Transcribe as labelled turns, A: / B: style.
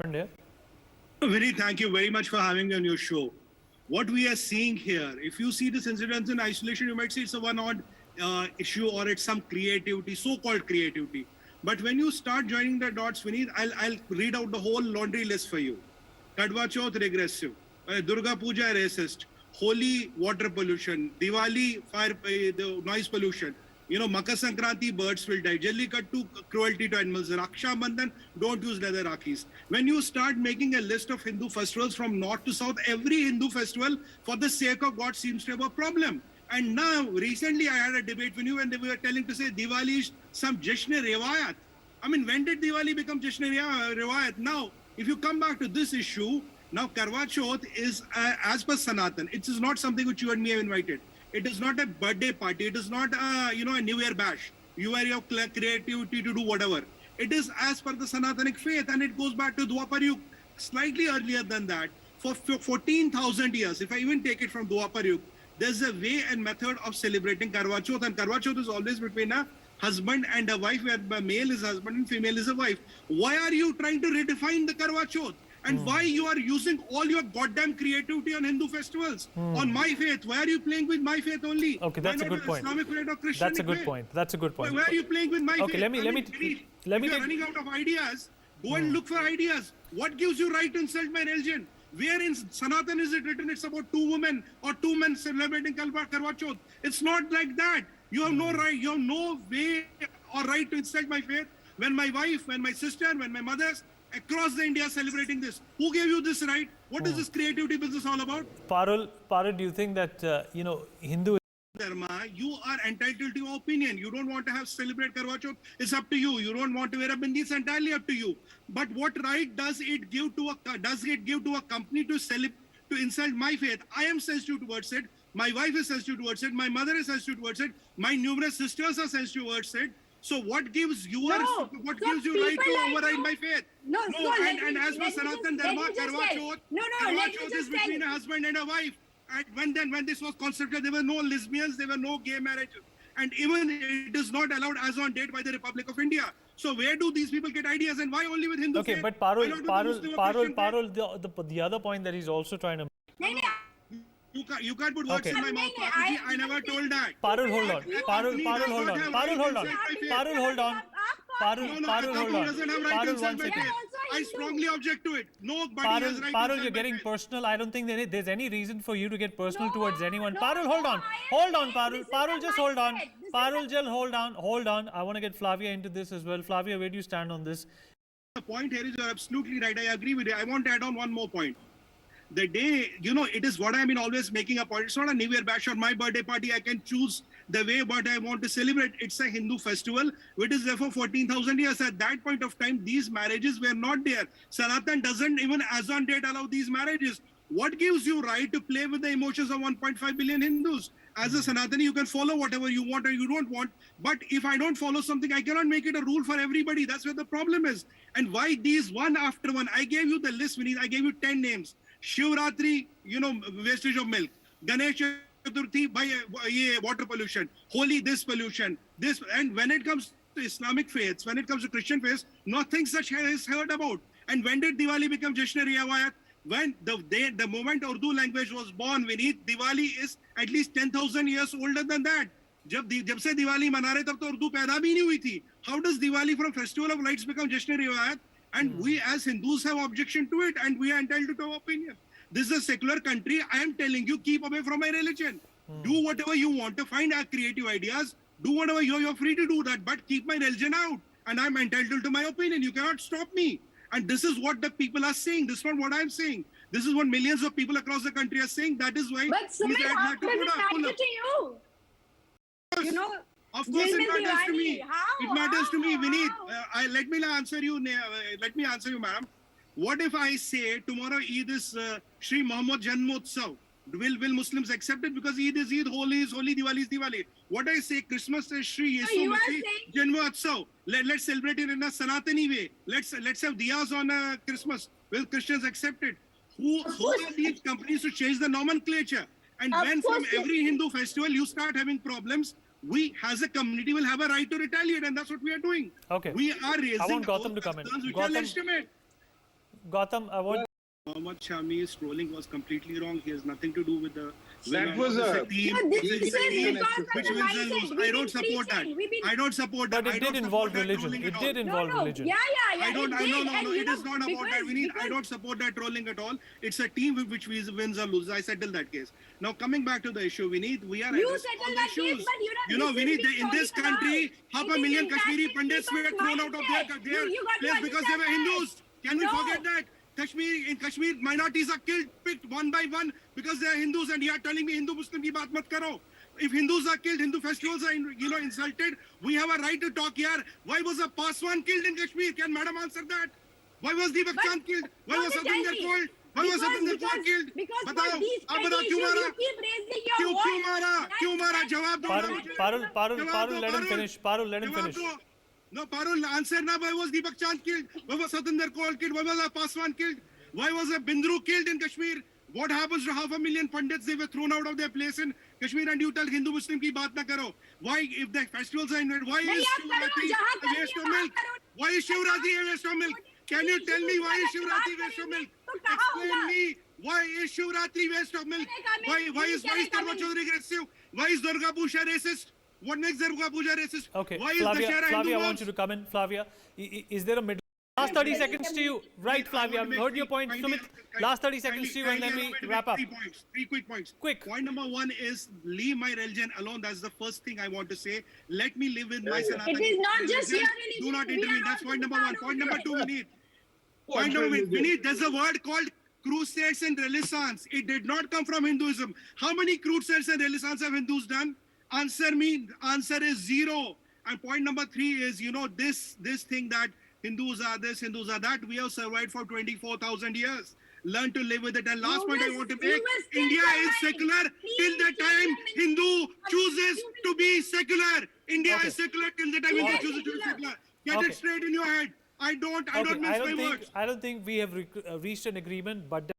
A: Vinny, thank you very much for having me on your show. What we are seeing here, if you see this incident in isolation, you might say it's a one-odd issue or it's some creativity, so-called creativity. But when you start joining the dots, Vinny, I'll read out the whole laundry list for you. Karwachauth, regressive. Durga Puja, racist. Holi, water pollution. Diwali, fire, the noise pollution. You know, Makar Sankranti, birds will die. Jallikattu, cruelty to animals. Raksha Bandhan, don't use leather Rakis. When you start making a list of Hindu festivals from north to south, every Hindu festival, for the sake of God, seems to have a problem. And now, recently, I had a debate with you and they were telling to say Diwali is some Jashn-e-Rewayat. I mean, when did Diwali become Jashn-e-Rewayat? Now, if you come back to this issue, now Karwachauth is, as per Sanatan, it is not something which you and me have invited. It is not a birthday party. It is not a, a New Year bash. You are your creativity to do whatever. It is as per the Sanatanic faith, and it goes back to Dwapar Yug, slightly earlier than that. For 14,000 years, if I even take it from Dwapar Yug, there's a way and method of celebrating Karwachauth, and Karwachauth is always between a husband and a wife, where male is husband and female is a wife. Why are you trying to redefine the Karwachauth? And why you are using all your goddamn creativity on Hindu festivals, on my faith? Why are you playing with my faith only?
B: Okay, that's a good point.
A: Islamic faith or Christian
B: That's a good point. That's a good point.
A: Why are you playing with my faith?
B: Okay, let me
A: if you're running out of ideas, go and look for ideas. What gives you right to insult my religion? Where in Sanatan is it written it's about two women or two men celebrating Karwachauth? It's not like that. You have no right, you have no way or right to insult my faith. When my wife, when my sister, when my mothers across the India celebrating this, who gave you this right? What is this creativity business all about?
B: Parul, do you think that Hindu
A: Dharma, you are entitled to your opinion. You don't want to have celebrate Karwachauth, it's up to you. You don't want to wear a bindi, it's entirely up to you. But what right does it give to a company to insult my faith? I am sensitive towards it. My wife is sensitive towards it. My mother is sensitive towards it. My numerous sisters are sensitive towards it. So what gives you right to override my faith? And as for Sanatan Dharma, Karwachauth is between a husband and a wife. And when this was constructed, there were no lesbians, there were no gay marriages. And even it is not allowed as on date by the Republic of India. So where do these people get ideas, and why only with Hindu faith?
B: Okay, but Parul, the other point that he's also trying to make.
A: You can't put words in my mouth. I never told that.
B: Parul, hold on. Parul, hold on. Parul, hold on. Parul, one second.
A: I strongly object to it. Nobody has right.
B: Parul, you're getting personal. I don't think there's any reason for you to get personal towards anyone. Parul, hold on. Hold on, Parul. Parul, just hold on. Parul, just hold on. I want to get Flavia into this as well. Flavia, where do you stand on this?
A: The point here is you're absolutely right. I agree with you. I want to add on one more point. The day, it is what I've been always making a point. It's not a New Year bash or my birthday party. I can choose the way what I want to celebrate. It's a Hindu festival, which is there for 14,000 years. At that point of time, these marriages were not there. Sanatan doesn't even as on date allow these marriages. What gives you right to play with the emotions of 1.5 billion Hindus? As a Sanatani, you can follow whatever you want or you don't want. But if I don't follow something, I cannot make it a rule for everybody. That's where the problem is. And why these one after one? I gave you the list, Vinny. I gave you 10 names. Shivratri, wastage of milk. Ganesh Chaturthi, by water pollution. Holi, this pollution. This, and when it comes to Islamic faiths, when it comes to Christian faiths, nothing such is heard about. And when did Diwali become Jashn-e-Rewayat? When the moment Urdu language was born, Vineet, Diwali is at least 10,000 years older than that. जब से दिवाली मना रहे तब तो उर्दू पैदा भी नहीं हुई थी. How does Diwali from Festival of Lights become Jashn-e-Rewayat? And we as Hindus have objection to it, and we are entitled to our opinion. This is a secular country. I am telling you, keep away from my religion. Do whatever you want to find our creative ideas. Do whatever you're free to do that, but keep my religion out. And I'm entitled to my opinion. You cannot stop me. And this is what the people are saying. This is not what I'm saying. This is what millions of people across the country are saying. That is why.
C: But Sumit, how does it matter to you?
A: Of course, it matters to me. It matters to me, Vineet. Let me answer you, madam. What if I say tomorrow Eid is Shri Muhammad Janmotsav? Will Muslims accept it? Because Eid is Eid, Holi is Holi, Diwali is Diwali. What I say, Christmas is Shri Yesu Janmotsav. Let's celebrate it in a Sanatani way. Let's have diyas on Christmas. Will Christians accept it? Who are these companies to change the nomenclature? And when from every Hindu festival you start having problems, we as a community will have a right to retaliate, and that's what we are doing.
B: Okay.
A: We are raising
B: I want Gautam to come in.
A: Which are legitimate.
B: Gautam, I want.
A: Mohammad Shami's trolling was completely wrong. He has nothing to do with the
D: That was a
A: team.
C: No, this
A: It's a
C: is
A: team
C: because of
A: which
C: the
A: wins and
C: mindset.
A: lose. I
C: We've
A: don't
C: been
A: support that.
C: preaching. We've been-
A: I don't support that.
B: But
A: I
B: it
A: don't
B: did
A: support
B: involve
A: that
B: religion.
A: trolling
B: It
A: at all.
B: did involve religion.
C: Yeah.
A: I don't.
C: It did,
A: No.
C: and
A: It
C: you
A: is
C: know,
A: not about that. I
C: because-
A: don't support that trolling at all. It's a team which wins or loses. I settled that case. Now coming back to the issue, we
C: You
A: are addressing
C: settled
A: all the
C: that case,
A: issues.
C: but
A: You know,
C: this
A: we
C: is
A: need
C: being
A: in this
C: trolling
A: country,
C: about.
A: half
C: It
A: a
C: is
A: million Kashmiri
C: impacting
A: Pandits were
C: people's
A: thrown out of their
C: mindset. You got to
A: place because they were
C: understand
A: Hindus.
C: that.
A: Can we
C: No.
A: forget that? In Kashmir, minorities are killed, picked one by one because they are Hindus, and you are telling me Hindu-Muslim ki baat mat karo. If Hindus are killed, Hindu festivals are insulted. We have a right to talk here. Why was a Paswan killed in Kashmir? Can Madam answer that? Why was Deepak
C: But-
A: Chand killed? Why
C: No,
A: was
C: they
A: Satinder
C: tell me.
A: killed? Why was Satinder Kaur killed?
C: Because
A: बताओ,
C: for these
A: आप
C: petty
A: बताओ क्यों
C: issues,
A: मारा?
C: you keep raising your
A: क्यों
C: voice.
A: मारा?
C: That's-
A: क्यों मारा?
C: that's-
A: जवाब दो
B: Parul,
A: ना मुझे।
B: Parul,
A: जवाब दो,
B: let him finish. Parul, let him
A: जवाब
B: finish.
A: दो. No, Parul, answer now. Why was Deepak Chand killed? Why was Satinder Kaur killed? Why was Paswan killed? Why was a Bindru killed in Kashmir? What happens to 500,000 Pandits? They were thrown out of their place in Kashmir, and you tell Hindu-Muslim ki baat na karo. Why, if the festivals are invented, why
C: नहीं,
A: is
C: आप करो,
A: Shivratri
C: जहाँ
A: a
C: करनी
A: waste
C: है
A: of
C: वहाँ
A: milk?
C: करो।
A: Why is Shivratri a waste of milk? Can you tell me why is Shivratri waste of milk?
C: तो कहाँ
A: Explain
C: होगा?
A: me why is Shivratri waste of milk? Why is Karwachauth aggressive? Why is Durga Puja racist? What makes Durga Puja racist?
B: Okay,
A: Why is
B: Flavia,
A: Dashera
B: Flavia, I
A: Hindu
B: want you to come in. Flavia, is there a middle? Last 30 seconds to you. Right, Flavia, I've heard your point. Sumit, last 30 seconds to you, and then we wrap up.
A: 3 points. 3 quick points.
B: Quick.
A: Point number 1 is leave my religion alone. That's the first thing I want to say. Let me live with my Sanatani.
C: It is not just
A: religion.
C: your religion.
A: Do not
C: We are
A: intervene. That's
C: also
A: point number 1.
C: part
A: Point
C: of
A: number
C: it.
A: 2, we need. Point number we need. There's a word called crusades and renaissance. It did not come from Hinduism. How many crusades and renaissance have Hindus done? Answer me. Answer is 0. And point number 3 is, this thing that Hindus are this, Hindus are that. We have survived for 24,000 years. Learn to live with it. And last point I want to make,
C: still
A: India is
C: survive.
A: secular till the
C: Please
A: time
C: keep them in-
A: Hindu chooses to be secular. India
B: Okay.
A: is secular till the time Hindu
B: Okay.
A: chooses to be secular. Get
B: Okay.
A: it straight in your head. I don't
B: Okay,
A: mince my words.
B: I don't think we have reached an agreement, but